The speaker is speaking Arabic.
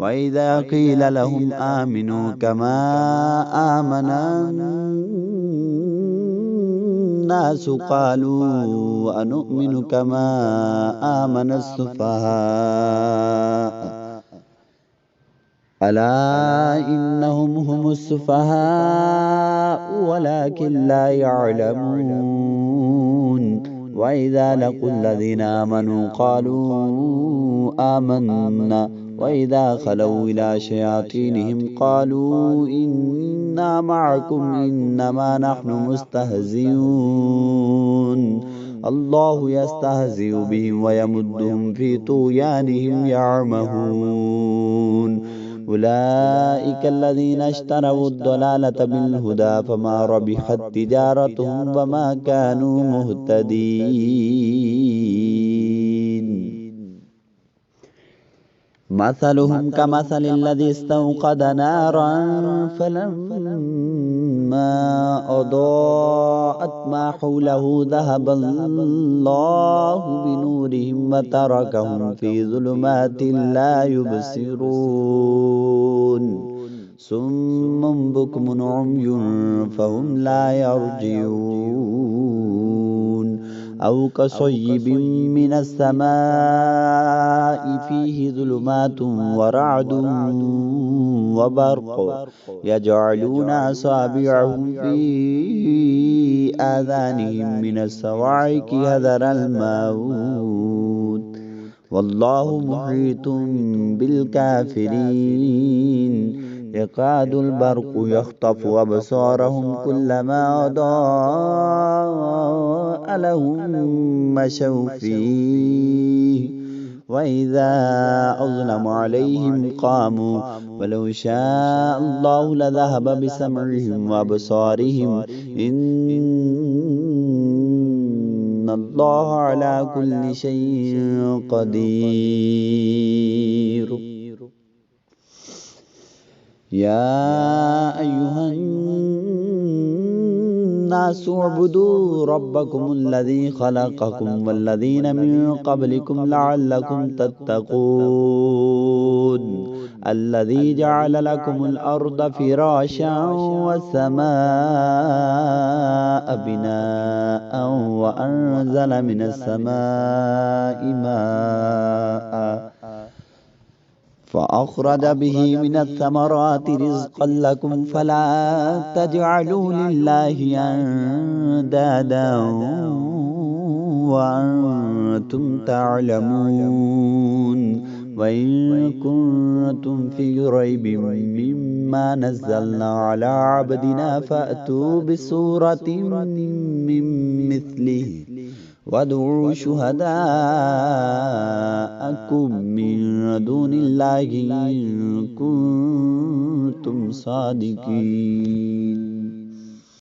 وإذا قيل لهم آمنوا كما آمن الناس قالوا أنؤمن كما آمن السفهاء ألا إنهم هم السفهاء ولكن لا يعلمون وإذا لقوا الذين آمنوا قالوا آمنا وإذا خلوا إلى شياطينهم قالوا إنا معكم إنما نحن مستهزئون الله يستهزئ بهم ويمدهم في طغيانهم يعمهون أولئك الذين اشتروا الضلالة بالهدى فما ربحت تجارتهم وما كانوا مهتدين مثلهم كمثل الذي استوقد نارا فلما أضاءت ما حوله ذهب الله بنورهم وتركهم في ظلمات لا يبصرون صم بكم عمي فهم لا يرجعون أو كصيب من السماء فيه ظلمات ورعد وبرق يجعلون أصابعهم في آذانهم من الصواعق حذر الموت والله محيط بالكافرين يكاد البرق يخطف أبصارهم كلما أضاء لهم مشوا فيه وإذا أظلم عليهم قاموا ولو شاء الله لذهب بسمعهم وأبصارهم إن الله على كل شيء قدير يا أيها الناس اعبدوا ربكم الذي خلقكم والذين من قبلكم لعلكم تتقون الذي جعل لكم الأرض فراشا والسماء بناء وأنزل من السماء ماء فأخرج به من الثمرات رزقا لكم فلا تجعلوا لله أندادا وأنتم تعلمون وإن كنتم في ريب مما نزلنا على عبدنا فأتوا بسورة من مثله وادعوا شهداءكم من دون الله إن كنتم صادقين